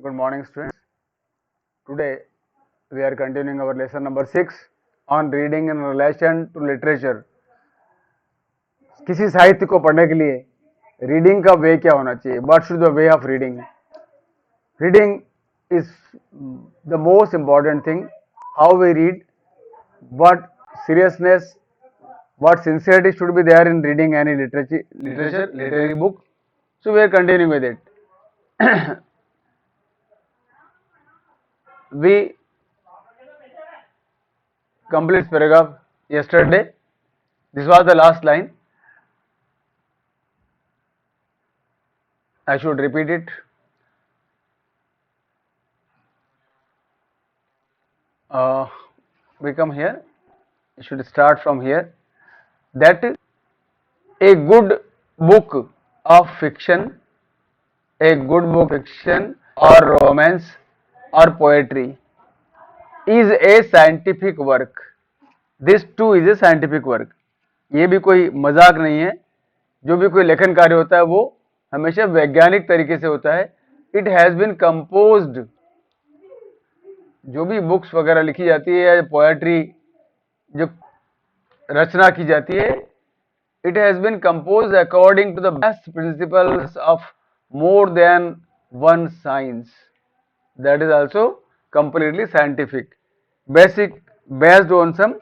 Good morning, students. Today we are continuing our lesson number 6 on reading in relation to literature. किसी साहित्य को पढ़ने के लिए रीडिंग का वे क्या होना चाहिए? What should the way of reading? Reading is the most important thing. How we read, what seriousness, what sincerity should be there in reading any literary book. So we are continuing with it. We complete this paragraph yesterday. This was the last line. I should repeat it. We come here. You should start from here. That a good book of fiction, or romance or poetry is a scientific work. This too is a scientific work. ये भी कोई मजाक नहीं है. जो भी कोई लेखन कार्य होता है वो हमेशा वैज्ञानिक तरीके से होता है. It has been composed. जो भी बुक्स वगैरह लिखी जाती है या पोएट्री जो रचना की जाती है, it has been composed according to the best principles of more than one science. That is also completely scientific. Based on some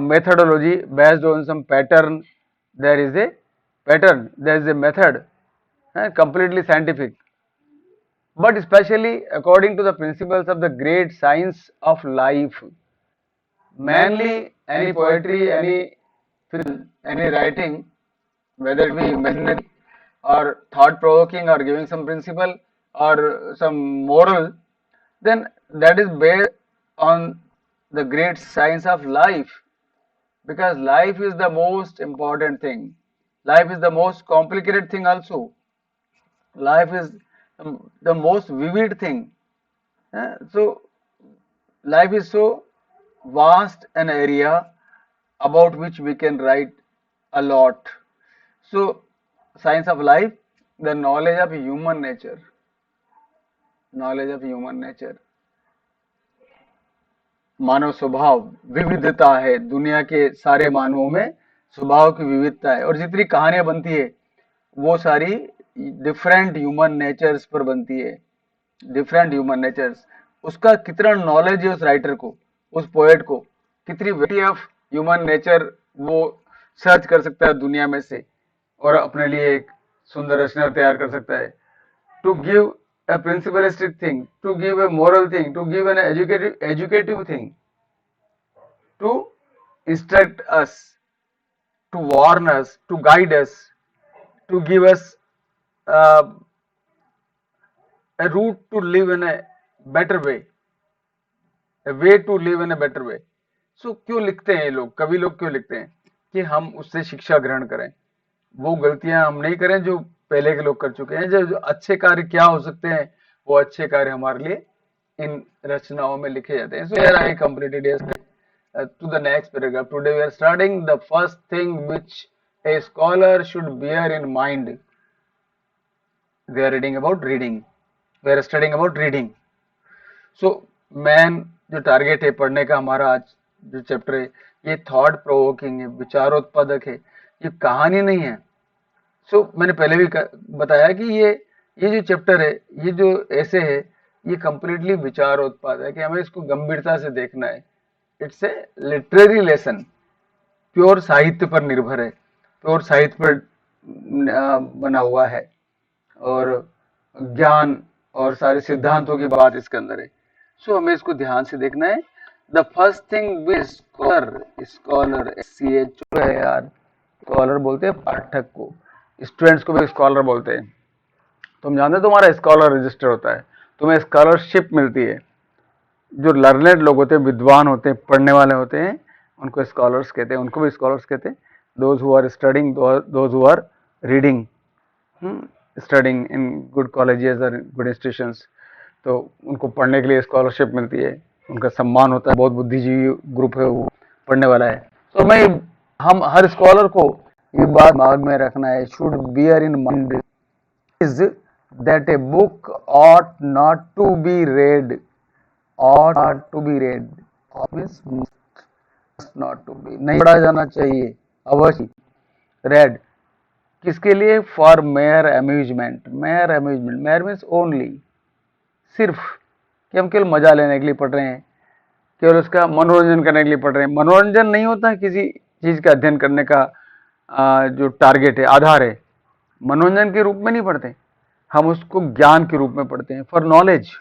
methodology, based on some pattern. There is a pattern, there is a method, completely scientific. But especially according to the principles of the great science of life. Mainly any poetry, any film, any writing, whether it be imaginary or thought-provoking or giving some principle or some moral, then that is based on the great science of life, because life is the most important thing. Life is the most complicated thing also. Life is the most vivid thing. So life is so vast an area about which we can write a lot. So science of life, the knowledge of human nature. Knowledge of human nature. मानव स्वभाव, विविधता है. दुनिया के सारे मानवों में स्वभाव की विविधता है और जितनी कहानियां बनती है वो सारी डिफरेंट ह्यूमन नेचर्स पर बनती है. डिफरेंट ह्यूमन नेचर्स, उसका कितना नॉलेज है उस राइटर को, उस पोएट को, कितनी वैरायटी ऑफ ह्यूमन नेचर वो सर्च कर सकता है दुनिया में से और अपने लिए एक सुंदर रचना तैयार कर सकता है. To give a principalistic thing, to give a moral thing, to give an educative thing, to instruct us, to warn us, to guide us, to give us a route to live in a better way, a way to live in a better way. So क्यों लिखते हैं ये लोग, कवि लोग क्यों लिखते हैं कि हम उससे शिक्षा ग्रहण करें, वो गलतियां हम नहीं करें जो पहले के लोग कर चुके हैं. जो अच्छे कार्य क्या हो सकते हैं वो अच्छे कार्य हमारे लिए इन रचनाओं में लिखे जाते हैं. So here I completed yesterday. To the next paragraph. Today we are starting the first thing which a scholar should bear in mind. We are reading about reading. We are studying about reading. So main जो target है पढ़ने का हमारा आज जो chapter है ये thought provoking है, विचारोत्पादक है, ये कहानी नहीं है. सो मैंने पहले भी बताया कि ये जो चैप्टर है, ये जो ऐसे है, ये कंप्लीटली विचारोत्पादक है कि हमें इसको गंभीरता से देखना है. It's a literary lesson, pure साहित्य पर निर्भर है, प्योर साहित्य पर बना हुआ है और ज्ञान और सारे सिद्धांतों की बात इसके अंदर है. सो हमें इसको ध्यान से देखना है. The first thing which scholar SCH है यार, स्कॉलर बोलते हैं पाठक को, स्टूडेंट्स को भी स्कॉलर बोलते हैं. तुम जानते हो तुम्हारा स्कॉलर रजिस्टर होता है, तुम्हें स्कॉलरशिप मिलती है. जो लर्नेड लोग होते हैं, विद्वान होते हैं, पढ़ने वाले होते हैं, उनको स्कॉलर्स कहते हैं, उनको भी स्कॉलर्स कहते हैं. Those who are studying, those who are reading, studying in good colleges और गुड इंस्टीट्यूशंस, तो उनको पढ़ने के लिए स्कॉलरशिप मिलती है, उनका सम्मान होता है. बहुत बुद्धिजीवी ग्रुप है वो, पढ़ने वाला है. तो हम हर स्कॉलर को ये बात दिमाग में रखना है. Should bear in mind is that a book ought not to be read, ought not to be read, means must not to be, नहीं पढ़ा जाना चाहिए, अवश्य read, किसके लिए? For mere amusement, mayor amusement, mayor means only, सिर्फ कि हम केवल मजा लेने के लिए पढ़ रहे हैं, केवल उसका मनोरंजन करने के लिए पढ़ रहे हैं। मनोरंजन नहीं होता है किसी चीज का अध्ययन करने का जो टारगेट है, आधार है, मनोरंजन के रूप में नहीं पढ़ते, हम उसको ज्ञान के रूप में पढ़ते हैं, फॉर नॉलेज।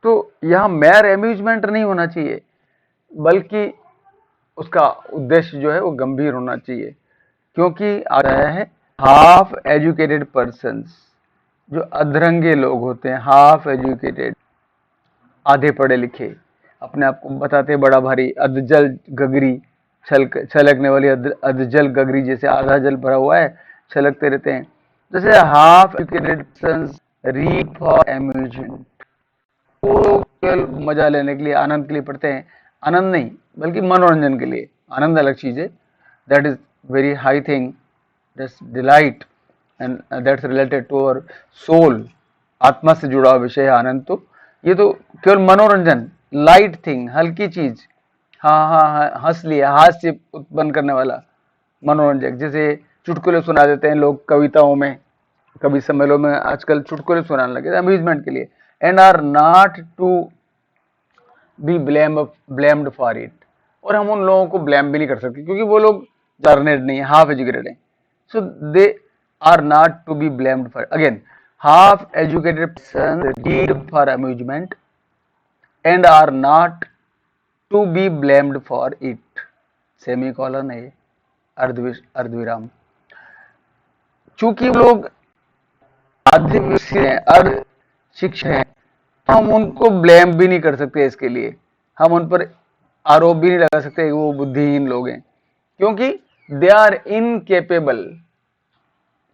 तो यहाँ मेयर अम्यूजमेंट नहीं होना चाहिए, बल्कि उसका उद्देश्य जो है वो गंभीर होना चाहिए, क्योंकि आ रहा है हाफ एजुकेटेड पर्सन्स, जो अधरंगे लोग होते हैं, हाफ एजुकेटेड, आधे पढ़े लिखे, अपने आप को बताते बड़ा भारी, अधजल गगरी, छलकने वाली अधजल गगरी, जैसे आधा जल भरा हुआ है, छलकते रहते हैं। जैसे half educated persons read for amusement, वो केवल मजा लेने के लिए, आनंद के लिए पढ़ते हैं, आनंद नहीं बल्कि मनोरंजन के लिए। आनंद अलग चीज है, that is very high thing, that's delight and that's related to our soul, आत्मा से जुड़ा हुआ विषय है आनंद। तो ये तो केवल मनोरंजन, लाइट थिंग, हल्की चीज, हाँ हाँ हाँ, हंस लिया, हास्य उत्पन्न करने वाला मनोरंजक, जैसे चुटकुले सुना देते हैं लोग कविताओं में, कवि सम्मेलनों में आजकल चुटकुले सुनाने लगे अम्यूजमेंट के लिए, and are not to be blamed for it, और हम उन लोगों को ब्लेम भी नहीं कर सकते क्योंकि वो लोग लर्नेड नहीं है, हाफ एजुकेटेड है, so they are not to be blamed for. Again, half educated person read for amusement and are not to be blamed for it, semicolon है, अर्धविराम। चूंकि लोग अर्ध शिक्षक हैं, हम उनको ब्लेम भी नहीं कर सकते इसके लिए, हम उन पर आरोप भी नहीं लगा सकते कि वो बुद्धिहीन लोग हैं, क्योंकि दे आर इनकेपेबल।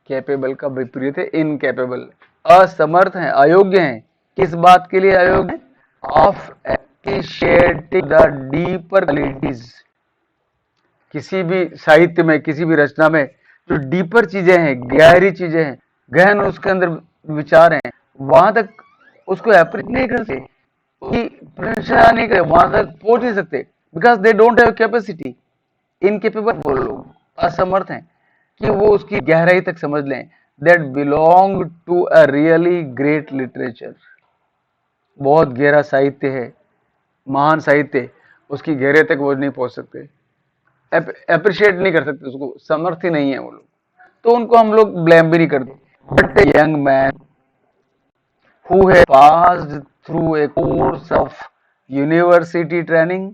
कैपेबल का विपरीत है इनकेपेबल, असमर्थ हैं, अयोग्य हैं। किस बात के लिए अयोग्य हैं? Of appreciating the deeper qualities, किसी भी साहित्य में, किसी भी रचना में जो डीपर चीजें हैं, गहरी चीजें हैं, गहन उसके अंदर विचार हैं, वहां तक उसको एप्रिशिएट नहीं कर सकते, प्रशंसा नहीं करे, वहां तक पहुंच नहीं सकते, because they don't have capacity. Incapable वो लोग, असमर्थ हैं कि वो उसकी गहराई तक समझ लें। That belong to a really great literature, बहुत गहरा साहित्य है, महान साहित्य, उसकी गहरे तक वो नहीं पहुंच सकते, अप्रिशिएट नहीं कर सकते, उसको समर्थ ही नहीं है वो लोग, तो उनको हम लोग ब्लेम भी नहीं करते। But a young man who has passed through a course of university training,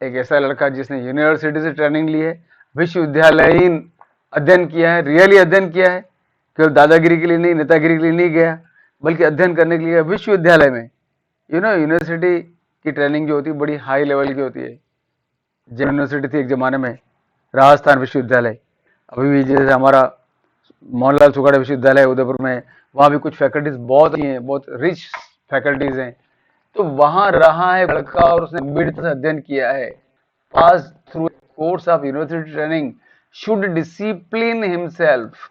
एक ऐसा लड़का जिसने यूनिवर्सिटी से ट्रेनिंग ली है, विश्वविद्यालयीन अध्ययन किया है, रियली अध्ययन किया है, केवल दादागिरी के लिए नहीं, नेतागिरी के लिए नहीं गया, बल्कि अध्ययन करने के लिए विश्वविद्यालय में। यूनिवर्सिटी की ट्रेनिंग जो होती है बड़ी हाई लेवल की होती है। जब यूनिवर्सिटी थी एक जमाने में, राजस्थान विश्वविद्यालय, अभी भी जैसे हमारा मोहनलाल सुखाड़े विश्वविद्यालय उदयपुर में, वहां भी कुछ फैकल्टीज बहुत ही हैं, बहुत रिच फैकल्टीज हैं, तो वहां रहा है लड़का और उसने गंभीरता से अध्ययन किया है। Pass through course of university training, should discipline himself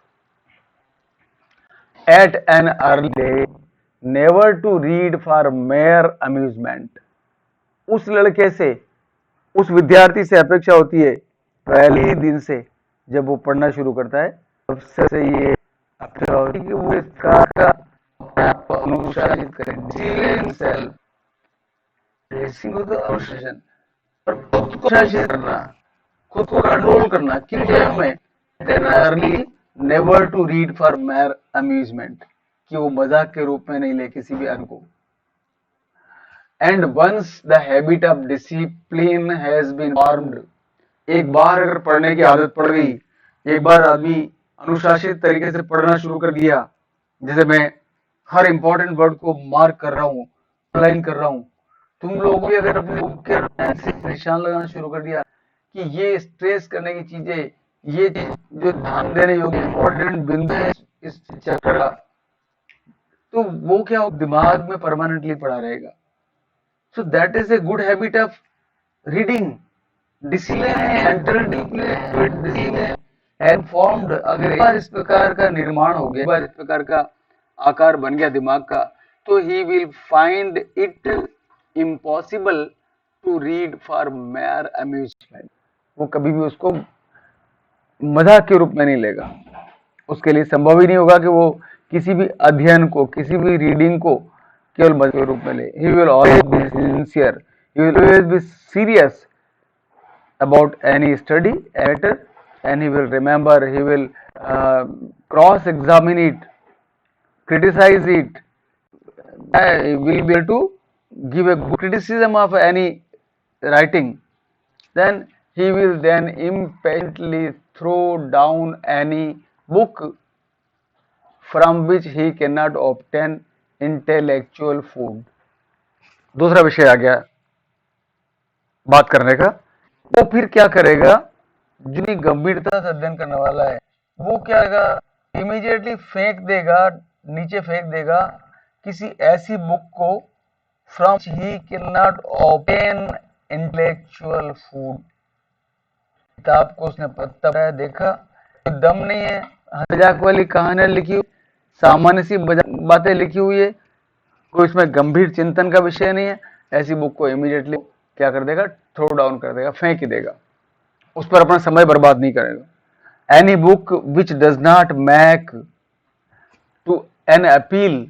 at an early day, never to read for mere amusement. उस लड़के से, उस विद्यार्थी से अपेक्षा होती है पहले ही दिन से, जब वो पढ़ना शुरू करता है, सबसे ये अपेक्षा होती है कि वो इसका अपने आप को अनुशासित करें, अनुशासन, और खुद को शासित करना, खुद को कंट्रोल करना, किन चीजों में? Never to read for mere amusement, कि वो मजाक के रूप में नहीं ले किसी भी अंग को। And once the habit of discipline has been formed, एक बार अगर पढ़ने की आदत पड़ गई, एक बार आदमी अनुशासित तरीके से पढ़ना शुरू कर दिया, जैसे मैं हर इंपॉर्टेंट वर्ड को मार्क कर रहा हूँ, लाइन कर रहा हूँ, तुम लोग भी अगर अपने बुक के निशान लगाना शुरू कर दिया कि ये स्ट्रेस करने की चीजें, ये जो ध्यान देने योग्य इंपॉर्टेंट बिंदु है इस चैप्टर का, तो वो क्या हो, दिमाग में परमानेंटली पड़ा रहेगा। So that is a good habit of reading, discipline है, एंड फॉर्म्ड, अगर एक बार इस प्रकार का निर्माण हो गया, एक बार इस प्रकार का आकार बन गया दिमाग का, तो he will find it impossible to read for mere amusement. वो कभी भी उसको मजाक के रूप में नहीं लेगा। उसके लिए संभव ही नहीं होगा कि वो किसी भी अध्ययन को, किसी भी रीडिंग को केवल मजाक के रूप में ले। He will always be sincere, he will always be serious about any study matter, and he will remember, he will cross examine it, criticize it, he will be able to give a good criticism of any writing. Then he will then impatiently throw down any book from which he cannot obtain intellectual food. दूसरा विषय आ गया बात करने का। वो फिर क्या करेगा, जितनी गंभीरता से अध्ययन करने वाला है वो क्या करेगा, इमीडिएटली फेंक देगा, नीचे फेंक देगा किसी ऐसी बुक को from he can not obtain intellectual food. किताब को उसने पढ़ा देखा, दम नहीं है, मजाक वाली कहानियां लिखी हुई, सामान्य सी बातें लिखी हुई है, कोई इसमें गंभीर चिंतन का विषय नहीं है, ऐसी बुक को इमीडिएटली क्या कर देगा, थ्रो डाउन कर देगा, फेंक ही देगा, उस पर अपना समय बर्बाद नहीं करेगा। Any book which does not make to an appeal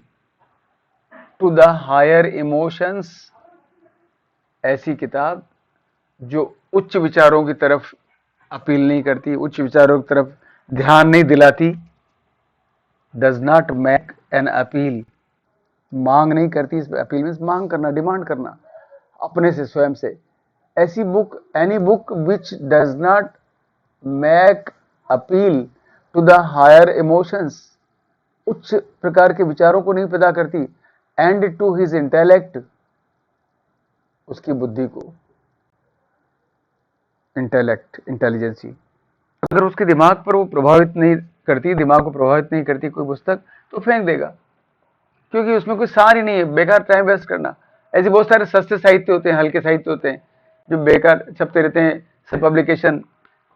to the higher emotions, ऐसी किताब जो उच्च विचारों की तरफ अपील नहीं करती, उच्च विचारों की तरफ ध्यान नहीं दिलाती, does not make an appeal, मांग नहीं करती, इस अपील मीन्स मांग करना, डिमांड करना अपने से, स्वयं से। ऐसी book, any book which does not make appeal to the higher emotions, उच्च प्रकार के विचारों को नहीं पैदा करती, एंड टू हिज इंटेलेक्ट, उसकी बुद्धि को, इंटेलेक्ट, इंटेलिजेंसी, अगर उसके दिमाग पर वो प्रभावित नहीं करती, दिमाग को प्रभावित नहीं करती कोई पुस्तक, तो फेंक देगा, क्योंकि उसमें कोई सार ही नहीं है, बेकार टाइम वेस्ट करना। ऐसे बहुत सारे सस्ते साहित्य होते हैं, हल्के साहित्य होते हैं जो बेकार छपते रहते हैं, सब पब्लिकेशन,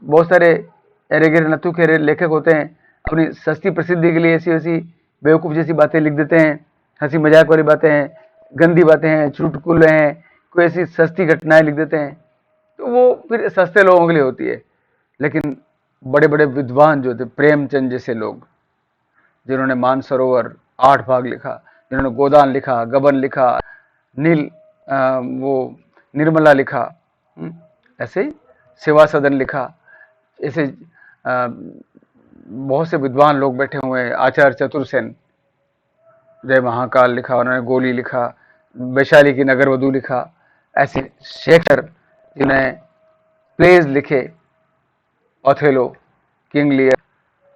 बहुत सारे एरेगेर नथु खेरे लेखक होते हैं, अपनी सस्ती प्रसिद्धि के लिए ऐसी ऐसी बेवकूफ़ जैसी बातें लिख देते हैं, हंसी मजाक वाली बातें हैं, गंदी बातें हैं, चुटकुले हैं, कोई ऐसी सस्ती घटनाएं लिख देते हैं, तो वो फिर सस्ते लोगों के लिए होती है। लेकिन बड़े बड़े विद्वान जो थे, प्रेमचंद जैसे लोग, जिन्होंने मानसरोवर 8 भाग लिखा, जिन्होंने गोदान लिखा, गबन लिखा, वो निर्मला लिखा, ऐसे सेवा सदन लिखा, ऐसे बहुत से विद्वान लोग बैठे हुए हैं। आचार्य चतुर्सेन, जय महाकाल लिखा उन्होंने, गोली लिखा, वैशाली की नगर वधु लिखा, ऐसे शेखर जिन्होंने प्लेज लिखे, Othello, King Lear,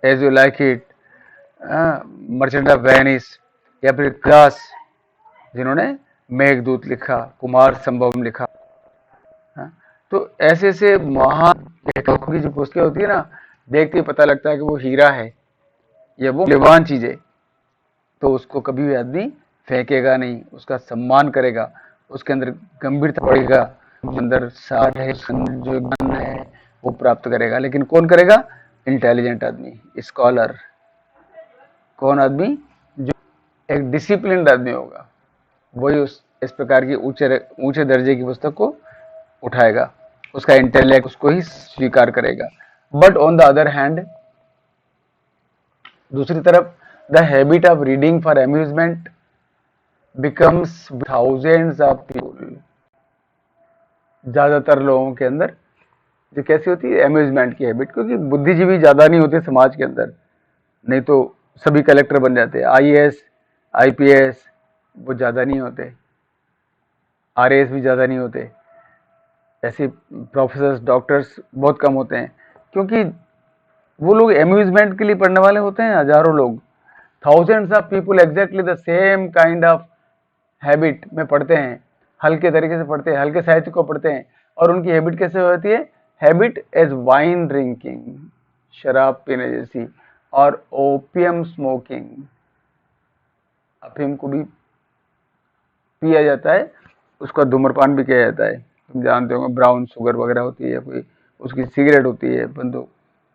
as you like it, Merchant of Venice, या फिर क्लास जिन्होंने मेघदूत लिखा, कुमार संभवम लिखा। तो ऐसे ऐसे महान लेखकों की जो पुस्तकें होती है ना, देख के पता लगता है कि वो हीरा है या वो मूल्यवान चीज है, तो उसको कभी भी आदमी फेंकेगा नहीं, उसका सम्मान करेगा, उसके अंदर गंभीरता पड़ेगा, अंदर सार है, जो ज्ञान है वो प्राप्त करेगा। लेकिन कौन करेगा, इंटेलिजेंट आदमी, स्कॉलर, कौन आदमी, जो एक डिसिप्लिन्ड आदमी होगा, वही इस प्रकार की ऊंचे दर्जे की पुस्तक को उठाएगा, उसका इंटेलेक्ट उसको ही स्वीकार करेगा। But on the other hand, दूसरी तरफ, the habit of reading for amusement becomes thousands of people, ज्यादातर लोगों के अंदर जो कैसी होती है, अम्यूजमेंट की हैबिट, क्योंकि बुद्धिजीवी ज्यादा नहीं होते समाज के अंदर, नहीं तो सभी कलेक्टर बन जाते, आईएएस आईपीएस वो ज्यादा नहीं होते, आरएएस भी ज्यादा नहीं होते, ऐसे प्रोफेसर्स डॉक्टर्स बहुत कम होते हैं, क्योंकि वो लोग अम्यूजमेंट के लिए पढ़ने वाले होते हैं। हजारों लोग, thousands of people exactly the same kind of habit में पढ़ते हैं, हल्के तरीके से पढ़ते हैं, हल्के साहित्य को पढ़ते हैं, और उनकी हैबिट कैसे होती है, हैबिट एज वाइन ड्रिंकिंग, शराब पीने जैसी, और ओपियम स्मोकिंग, अफीम को भी पिया जाता है, उसका धूम्रपान भी किया जाता है, तुम जानते होंगे, ब्राउन शुगर वगैरह होती है, कोई उसकी सिगरेट होती है, परंतु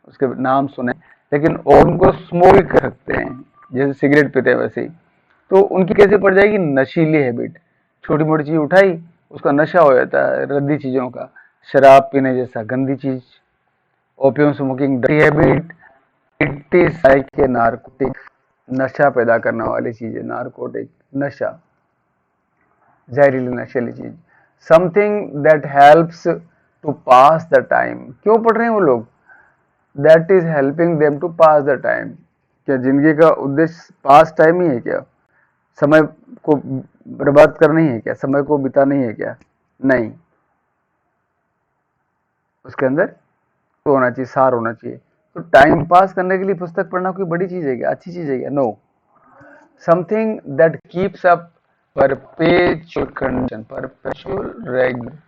उसके नाम सुने, लेकिन और उनको स्मोक रखते हैं, जैसे सिगरेट पीते हैं वैसे ही, तो उनकी कैसे पड़ जाएगी नशीली हैबिट। छोटी मोटी चीज उठाई, उसका नशा हो जाता है रद्दी चीजों का, शराब पीने जैसा गंदी चीज, opium smoking dirty habit, it is like a narcotic, नशा पैदा करने वाली चीज है नार्कोटिक, नशा, जहरीली नशीली चीज, something that helps to pass the time. क्यों पढ़ रहे हैं वो लोग? That is helping them to pass the time. क्या जिंदगी का उद्देश्य पास टाइम ही है क्या? समय को बर्बाद करना ही है क्या? समय को बिताना ही है क्या? नहीं, उसके अंदर तो होना चाहिए, सार होना चाहिए। तो टाइम पास करने के लिए पुस्तक पढ़ना कोई बड़ी चीज है क्या? अच्छी चीज है क्या? No, something that keeps up perpetual condition, perpetual regular,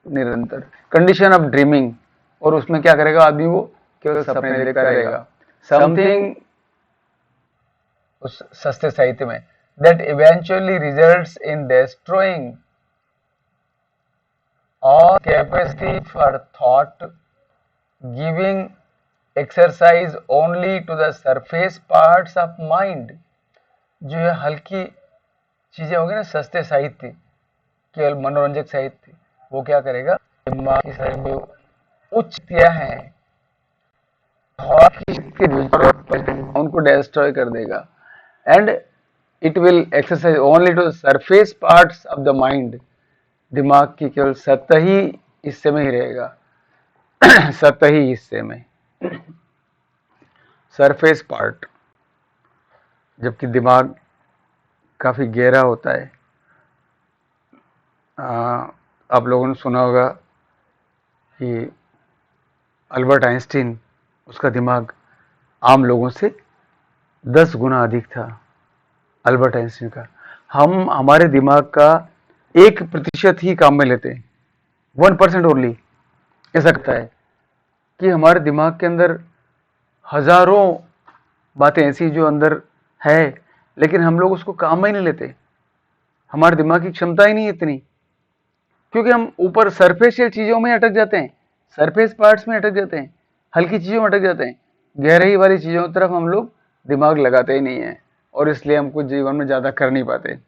निरंतर कंडीशन ऑफ ड्रीमिंग। और उसमें क्या करेगा आदमी? वो केवल सपने देखता रहेगा। समथिंग, उस सस्ते साहित्य में, that eventually results in destroying all capacity for thought, giving exercise only to the surface parts of mind। जो ये हल्की चीजें होगी ना, सस्ते साहित्य, केवल मनोरंजक साहित्य, वो क्या करेगा? दिमाग की सारी जो उच्च क्रिया है, थॉट की शक्ति, उनको डिस्ट्रॉय कर देगा। And it will exercise only to the surface parts of the mind. दिमाग की केवल सतही हिस्से में ही रहेगा, सतही हिस्से में, सरफेस पार्ट, जबकि दिमाग काफी गहरा होता है। आप लोगों ने सुना होगा कि अल्बर्ट आइंस्टीन, उसका दिमाग आम लोगों से 10 गुना अधिक था, अल्बर्ट आइंस्टीन का। हम हमारे दिमाग का 1% ही काम में लेते हैं, 1% ओनली। ऐसा लगता है कि हमारे दिमाग के अंदर हजारों बातें ऐसी जो अंदर है, लेकिन हम लोग उसको काम में ही नहीं लेते। हमारे दिमाग की क्षमता ही नहीं इतनी, क्योंकि हम ऊपर सरफेशियल चीजों में अटक जाते हैं, सरफेस पार्ट्स में अटक जाते हैं, हल्की चीजों में अटक जाते हैं। गहराई वाली चीजों की तरफ हम लोग दिमाग लगाते ही नहीं है, और इसलिए हम कुछ जीवन में ज्यादा कर नहीं पाते।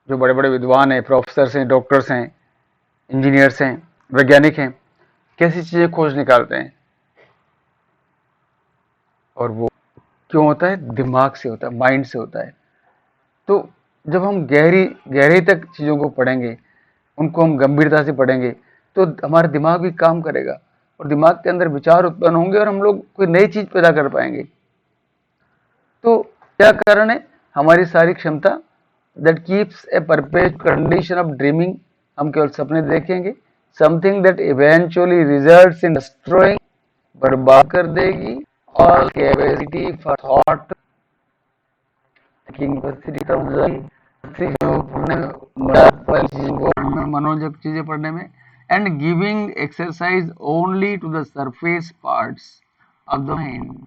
जो बड़े बड़े विद्वान हैं, प्रोफेसर्स हैं, डॉक्टर्स हैं, इंजीनियर्स हैं, वैज्ञानिक हैं, कैसी चीजें खोज निकालते हैं, और वो क्यों होता है? दिमाग से होता है, माइंड से होता है। तो जब हम गहरी तक चीजों को पढ़ेंगे, उनको हम गंभीरता से पढ़ेंगे, तो हमारा दिमाग भी काम करेगा, और दिमाग के अंदर विचार उत्पन्न होंगे, और हम लोग कोई नई चीज पैदा कर पाएंगे। तो क्या कारण है? हमारी सारी क्षमता, that keeps A perpetual condition of dreaming. हम केवल सपने देखेंगे, something that eventually results in destroying, बर्बाद कर देगी, ऑल कैपेसिटी फॉर थॉट, मनोरंजक चीजें पढ़ने में, and giving exercise only to the surface parts of the mind.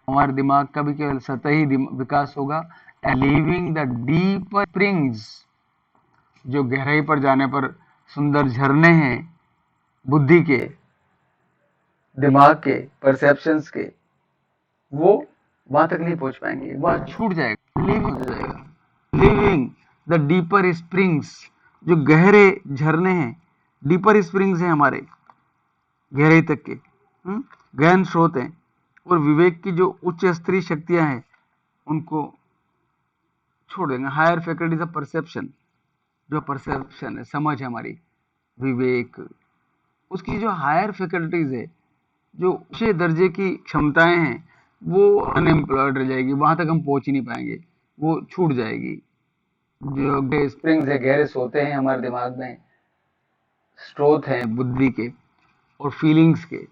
हमारे दिमाग का भी केवल सतही विकास होगा, and leaving the deeper springs, जो गहराई पर जाने पर सुंदर झरने हैं बुद्धि के, दिमाग के, परसेप्शंस के, वो वहां तक नहीं पहुंच पाएंगे, वहां छूट जाएगा, लिविंग हो जाएगा। लिविंग द डीपर स्प्रिंग्स, जो गहरे झरने हैं, डीपर स्प्रिंग्स हैं हमारे, गहराई तक के गहन स्रोत हैं, और विवेक की जो उच्च स्तरीय शक्तियां हैं उनको छोड़ देंगे। हायर फैकल्टीज ऑफ परसेप्शन, जो परसेप्शन है, समझ है हमारी, विवेक, उसकी जो हायर फैकल्टीज है, जो उच्च दर्जे की क्षमताएं हैं, वो अनएम्प्लॉयड रह जाएगी, वहां तक हम पहुंच ही नहीं पाएंगे, वो छूट जाएगी। जो स्प्रिंग्स है, गहरे सोते हैं हमारे दिमाग में, स्रोत हैं बुद्धि के और फीलिंग्स के,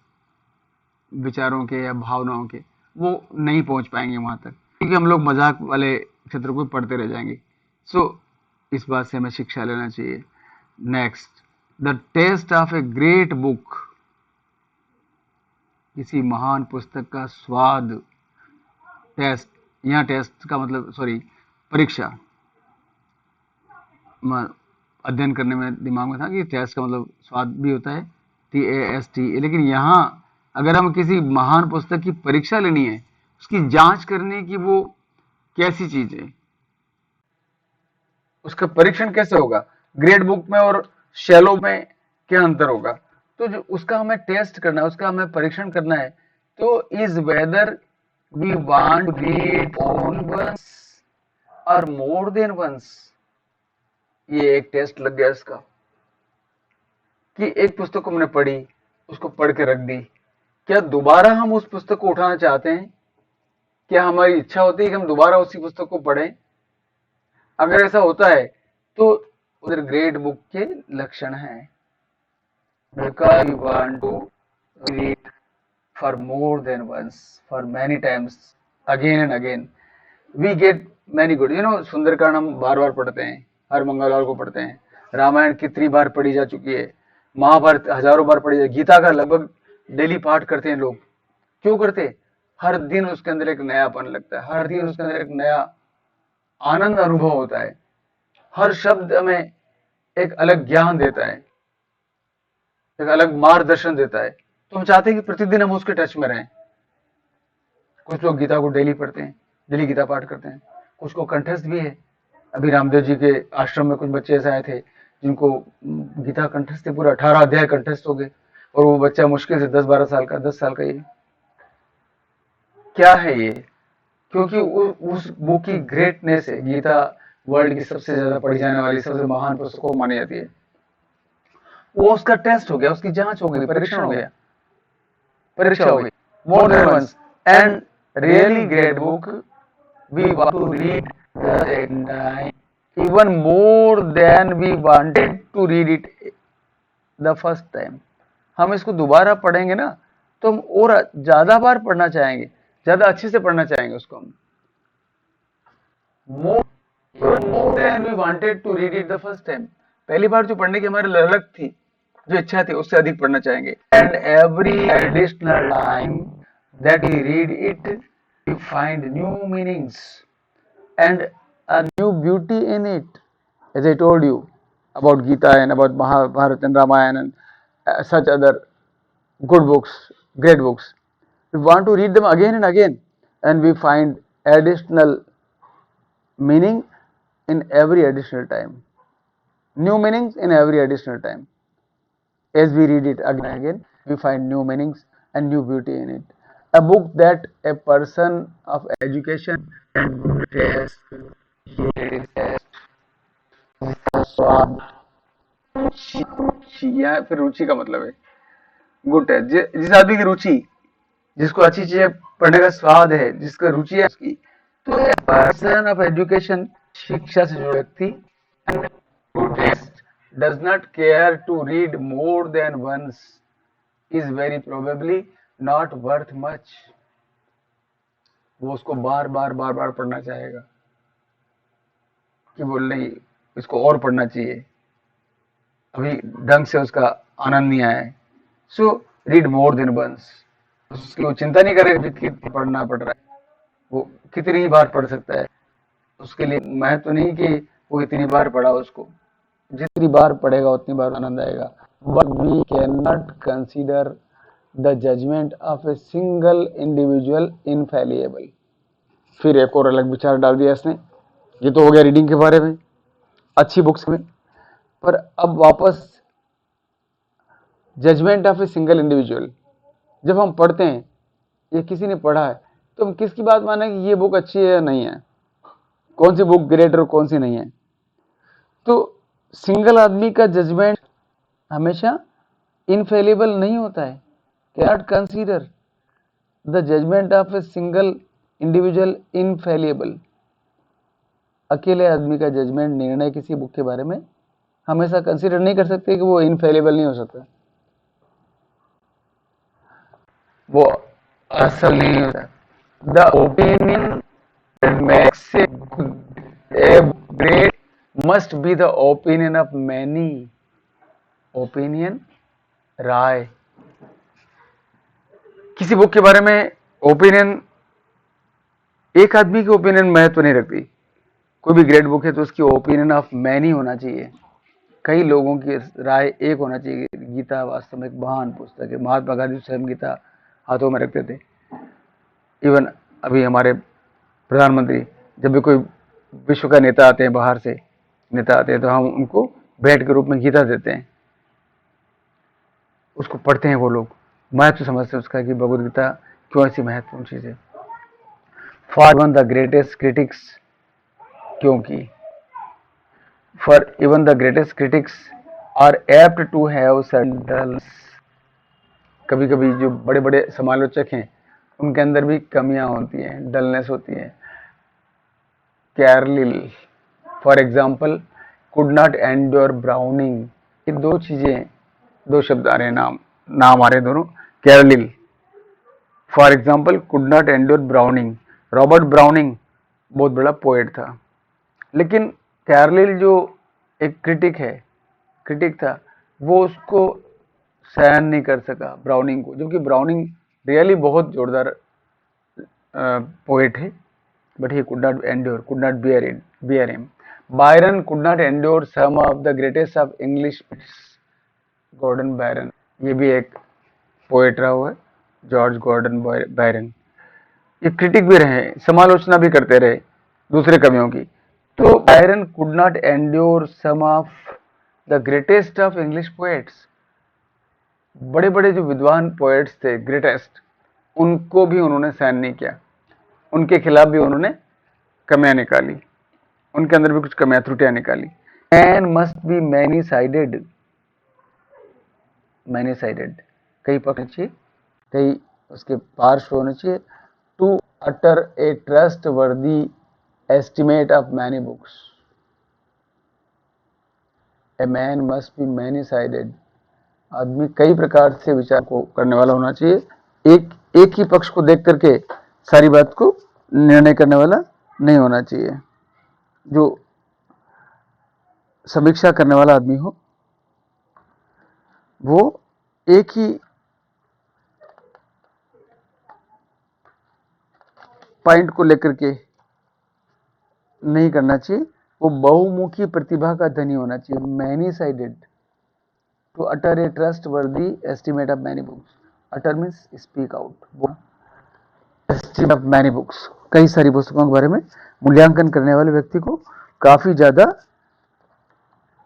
विचारों के या भावनाओं के, वो नहीं पहुंच पाएंगे वहां तक, क्योंकि हम लोग मजाक वाले क्षेत्र को पढ़ते रह जाएंगे। सो इस बात से हमें शिक्षा लेना चाहिए। Next, the test of a great book, किसी महान पुस्तक का स्वाद, टेस्ट, यहाँ टेस्ट का मतलब परीक्षा, अध्ययन करने में दिमाग में था कि टेस्ट का मतलब स्वाद भी होता है, TAST, लेकिन यहाँ अगर हम किसी महान पुस्तक की परीक्षा लेनी है, उसकी जांच करने की, वो कैसी चीज है, उसका परीक्षण कैसे होगा, ग्रेड बुक में और शैलो में क्या अंतर होगा, तो जो उसका हमें टेस्ट करना है, उसका हमें परीक्षण करना है, तो is whether we want to read only once और मोर देन वंस। ये एक टेस्ट लग गया इसका, कि एक पुस्तक को हमने पढ़ी, उसको पढ़ के रख दी, क्या दोबारा हम उस पुस्तक को उठाना चाहते हैं, क्या हमारी इच्छा होती है कि हम दोबारा उसी पुस्तक को पढ़ें? अगर ऐसा होता है तो उधर ग्रेड बुक के लक्षण हैं, because you want to read for more than once, for many times, again and again, we get many good, Sundarkand हम बार बार पढ़ते हैं, हर मंगलवार को पढ़ते हैं, रामायण कितनी बार पढ़ी जा चुकी है, महाभारत हजारों बार पढ़ी जा, गीता का लगभग डेली पाठ करते हैं लोग। क्यों करते? हर दिन उसके अंदर एक नयापन लगता है, हर दिन उसके अंदर एक नया आनंद अनुभव होता है, हर शब्द हमें एक अलग ज्ञान देता है, एक अलग मार्गदर्शन देता है, तो हम चाहते हैं कि प्रतिदिन हम उसके टच में रहें। कुछ लोग गीता को डेली पढ़ते हैं, डेली गीता पाठ करते हैं, कुछ को कंठस्थ भी है। अभी रामदेव जी के आश्रम में कुछ बच्चे ऐसे आए थे जिनको गीता कंठस्थ थे, पूरा 18 अध्याय कंठस्थ हो गए, और वो बच्चा मुश्किल से 10-12 साल का, 10 साल का। ये क्या है ये? क्योंकि उस बुक की ग्रेटनेस है। गीता वर्ल्ड की सबसे ज्यादा पढ़ी जाने वाली, सबसे महान पुस्तकों मानी जाती है। वो उसका टेस्ट हो गया, उसकी जांच हो गई, परीक्षण हो गया, परीक्षा हो गई, more than once, and really great book we want to read even more than we wanted to read it the first time। हम इसको दोबारा पढ़ेंगे ना तो हम और ज्यादा बार पढ़ना चाहेंगे, ज्यादा अच्छे से पढ़ना चाहेंगे उसको हम। more than we wanted to read it the first time। पहली बार जो पढ़ने की हमारी ललक थी, जो इच्छा थी, उससे अधिक पढ़ना चाहेंगे। and every additional time that we read it we find new meanings and a new beauty in it। As I told you about Gita and about Mahabharata and Ramayana and such other good books, great books, we want to read them again and again, and we find additional meaning in every additional time, new meanings in every additional time. As we read it again and again, we find new meanings and new beauty in it। A book that a person of education and good taste, या फिर रुचि का मतलब है good है, जिस आदमी की रुचि, जिसको अच्छी चीजें पढ़ने का स्वाद है, जिसका रुचि है उसकी, तो पर्सन ऑफ एजुकेशन, शिक्षा से जो व्यक्ति, good taste, does not care to read more than once, is very probably not worth much. वो उसको बार बार बार बार पढ़ना चाहेगा, कि बोल नहीं इसको और पढ़ना चाहिए, अभी ढंग से उसका आनंद नहीं आया है। So read more than once. उसकी वो चिंता नहीं करेगा कितना पढ़ना पड़ रहा है, वो कितनी बार पढ़ सकता है, उसके लिए महत्व तो नहीं कि वो इतनी बार पढ़ा, उसको जितनी बार पढ़ेगा उतनी बार आनंद आएगा। But we can not consider the judgement of a single individual infallible. फिर एक और अलग विचार डाल दिया इसने। ये तो हो गया रीडिंग के बारे में, अच्छी बुक्स में, पर अब वापस judgement of a single individual. जब हम पढ़ते हैं, ये किसी ने पढ़ा है, तो हम किसकी बात माने कि ये बुक अच्छी है या नहीं है, कौन सी बुक ग्रेट और कौन सी नहीं है? तो सिंगल आदमी का जजमेंट हमेशा इनफेलिबल नहीं होता है। Cannot consider the judgement of a single individual infallible. अकेले आदमी का जजमेंट, निर्णय किसी बुक के बारे में हमेशा कंसीडर नहीं कर सकते कि वो इनफेलिबल नहीं हो सकता, वो असल नहीं होता। The opinion that makes a great must be the opinion of many. Opinion, राय, किसी बुक के बारे में ओपिनियन, एक आदमी की ओपिनियन महत्व नहीं रखती। कोई भी ग्रेट बुक है तो उसकी ओपिनियन ऑफ मैनी होना चाहिए, कई लोगों की राय एक होना चाहिए। गीता वास्तव में एक महान पुस्तक है। महात्मा गांधी स्वयं गीता हाथों में रखते थे। इवन अभी हमारे प्रधानमंत्री, जब भी कोई विश्व का नेता आते हैं, बाहर से नेता आते हैं, तो हम उनको भेंट के रूप में गीता देते हैं, उसको पढ़ते हैं वो लोग, महत्व समझते हैं उसका कि भगवद गीता क्यों ऐसी महत्वपूर्ण चीज है। For even the greatest critics, क्योंकि for even the greatest critics are apt to have sandals, कभी कभी जो बड़े बड़े समालोचक हैं उनके अंदर भी कमियां होती हैं, डलनेस होती है। Carlyle for example could not endure Browning, ये दो चीजें, दो शब्द आ रहे हैं, नाम आ रहे हैं दोनों। Carlyle for example could not endure Browning, Robert Browning बहुत बड़ा पोएट था, लेकिन कैरलिल जो एक क्रिटिक था, वो उसको सहन नहीं कर सका ब्राउनिंग को, जबकि ब्राउनिंग रियली बहुत जोरदार पोएट है, but he could not endure, could not bear him. Byron could not endure some of the greatest of English poets. Gordon Byron, ये भी एक पोएट रहा हुआ है, जॉर्ज गॉर्डन बायरन। ये क्रिटिक भी रहे, समालोचना भी करते रहे दूसरे कवियों की। तो Byron could not endure some of the greatest of English poets, बड़े बड़े जो विद्वान पोएट्स थे ग्रेटेस्ट, उनको भी उन्होंने सहन नहीं किया, उनके खिलाफ भी उन्होंने कमियां निकाली, उनके अंदर भी कुछ कमियां त्रुटियां निकाली। Man must be many sided, कई पक्ष चाहिए, कई उसके पार्श्व होने चाहिए। To utter a trustworthy estimate of many books, a man must be many sided, आदमी कई प्रकार से विचार को करने वाला होना चाहिए, एक ही पक्ष को देख करके सारी बात को निर्णय करने वाला नहीं होना चाहिए। जो समीक्षा करने वाला आदमी हो, वो एक ही पॉइंट को लेकर के नहीं करना चाहिए, वो बहुमुखी प्रतिभा का धनी होना चाहिए। Many sided, to utter a trustworthy estimate of many books, utter means speak out, वो एस्टिमेट ऑफ मैनी बुक्स, कई सारी पुस्तकों के बारे में मूल्यांकन करने वाले व्यक्ति को काफी ज्यादा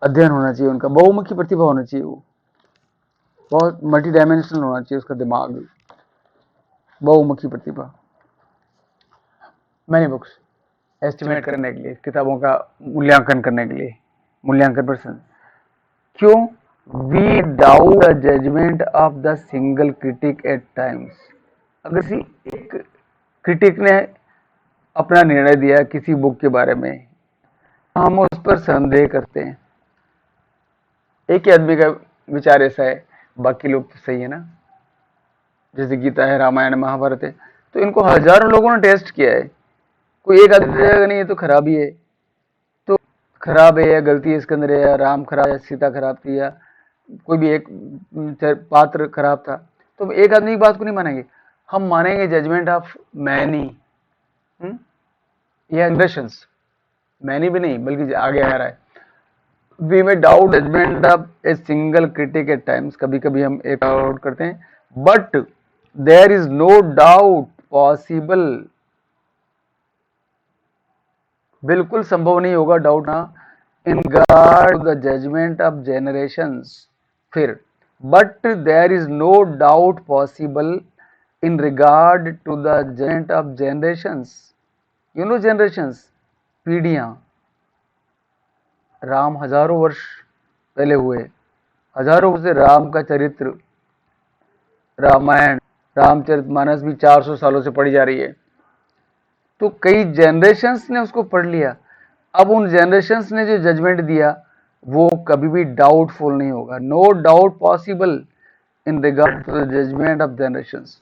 अध्ययन होना चाहिए, उनका बहुमुखी प्रतिभा होना चाहिए, वो बहुत मल्टी डायमेंशनल होना चाहिए उसका दिमाग, बहुमुखी प्रतिभा। मैनी बुक्स एस्टिमेट करने के लिए, किताबों का मूल्यांकन करने के लिए, मूल्यांकन पर्सन। क्यों? We doubt the judgement of the single critic at times, अगर किसी एक क्रिटिक ने अपना निर्णय दिया किसी बुक के बारे में, हम उस पर संदेह करते हैं। एक ही आदमी का विचार ऐसा है, बाकी लोग तो सही है ना, जैसे गीता है, रामायण, महाभारत है, तो इनको हजारों लोगों ने टेस्ट किया है, कोई एक आदमी कहेगा नहीं ये तो खराब ही है, तो खराब है या गलती है इसके अंदर, या राम खराब या सीता खराब थी, या कोई भी एक पात्र खराब था, तो एक आदमी की बात को नहीं मानेंगे, हम मानेंगे जजमेंट ऑफ मैनी या जनरेशंस, मैनी भी नहीं बल्कि आगे आ रहा है। We may doubt judgment of a single critic at times, कभी कभी हम एक डाउट करते हैं, but there is no doubt possible, बिल्कुल संभव नहीं होगा डाउट ना, in guard the judgement of generations, फिर but there is no doubt possible in regard to the judgement of generations, you know generations, पीढ़ियां, राम हजारों वर्ष पहले हुए, हजारों वर्ष से राम का चरित्र, रामायण, रामचरितमानस भी 400 सालों से पढ़ी जा रही है, तो कई जनरेशंस ने उसको पढ़ लिया। अब उन जनरेशंस ने जो जजमेंट दिया वो कभी भी डाउटफुल नहीं होगा, no doubt possible in regard to the judgement of generations,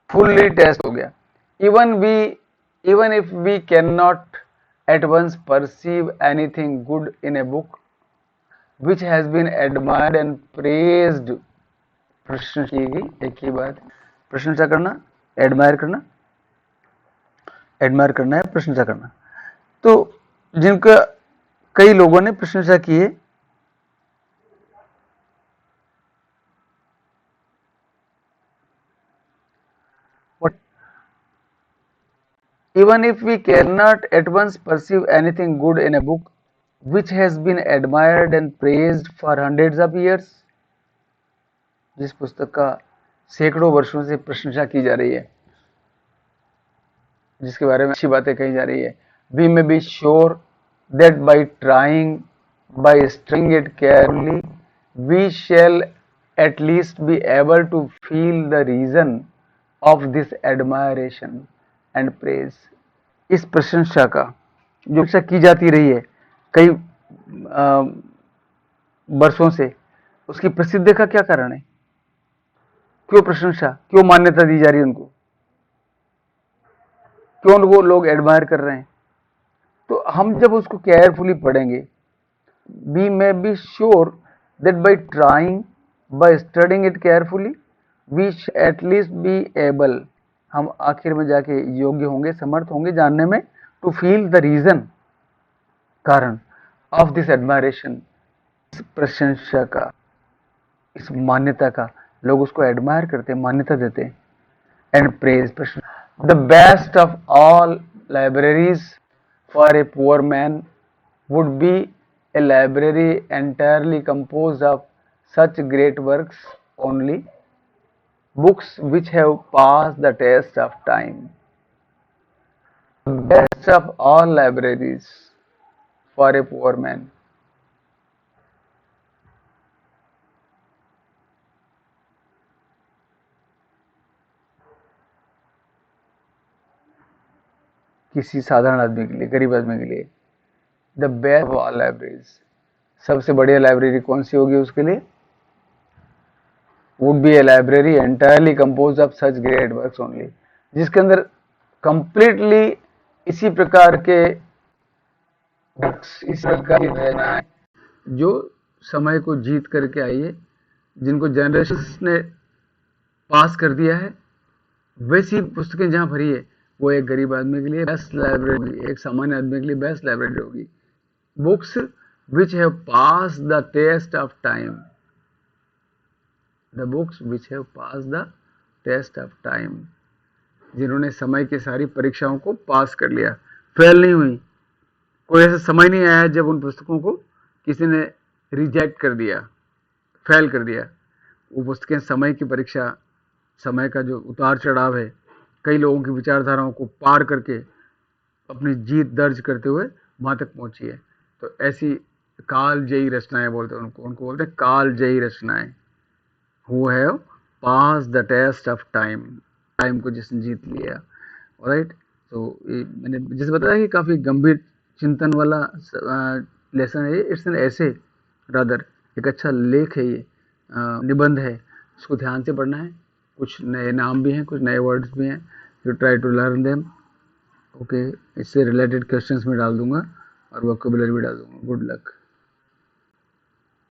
fully test हो गया। Even if we can not at once perceive anything good in a book which has been admired and praised, प्रशंसा की गई, एक ही बात, प्रशंसा करना, admire करना, एडमायर करना है प्रशंसा करना। तो जिनका कई लोगों ने प्रशंसा की है, Even if we cannot at once perceive anything good in a book which has been admired and praised for hundreds of years, जिस पुस्तक का सैकड़ों वर्षों से प्रशंसा की जा रही है, जिसके बारे में अच्छी बातें कही जा रही है, we may be sure that by trying, by studying it carefully, we shall at least be able to feel the reason of this admiration and praise. इस प्रशंसा का जो प्रशंसा की जाती रही है कई वर्षों से, उसकी प्रसिद्धि का क्या कारण है? क्यों प्रशंसा, क्यों मान्यता दी जा रही है उनको, क्यों वो लोग एडमायर कर रहे हैं? तो हम जब उसको केयरफुली पढ़ेंगे, we may be sure that by trying, by studying it carefully, we shall at least be able, हम आखिर में जाके योग्य होंगे, समर्थ होंगे जानने में, to feel the reason, कारण of this admiration, इस प्रशंसा का, इस मान्यता का, लोग उसको एडमायर करते हैं, मान्यता देते हैं, and praise, प्रशंसा. The best of all libraries for a poor man would be a library entirely composed of such great works only, books which have passed the test of time. The best of all libraries for a poor man. किसी साधारण आदमी के लिए, गरीब आदमी के लिए, the best of all libraries, सबसे बढ़िया लाइब्रेरी कौन सी होगी उसके लिए? Would be A library entirely compose of such great works only, जिसके अंदर कंप्लीटली इसी प्रकार के इस प्रकार की रचनाएं जो समय को जीत करके आई है, जिनको जनरेशंस ने पास कर दिया है, वैसी पुस्तकें जहां भरी है, वो एक गरीब आदमी के लिए बेस्ट लाइब्रेरी होगी, एक सामान्य आदमी के लिए बेस्ट लाइब्रेरी होगी. Books which have pass the test of time, the books which have pass the test of time, जिन्होंने समय की सारी परीक्षाओं को पास कर लिया, फेल नहीं हुई. कोई ऐसा समय नहीं आया जब उन पुस्तकों को किसी ने रिजेक्ट कर दिया, फेल कर दिया. वो पुस्तकें समय की परीक्षा, समय का जो उतार चढ़ाव है, कई लोगों की विचारधाराओं को पार करके अपनी जीत दर्ज करते हुए वहां तक पहुंची है. तो ऐसी कालजयी रचनाएं बोलते हैं उनको बोलते हैं कालजयी रचनाएं. Who have pass the test of time, time को जिसने जीत लिया. राइट. तो मैंने जैसे बताया कि काफी गंभीर चिंतन वाला लेसन है. इट्स एन ऐसे रादर, एक अच्छा लेख है ये, निबंध है, इसको ध्यान से पढ़ना है. कुछ नए नाम भी हैं, कुछ नए वर्ड्स भी हैं. You try to learn them. Okay, इससे रिलेटेड क्वेश्चंस में डाल दूंगा और वोकैबुलरी भी डाल दूंगा. Good luck.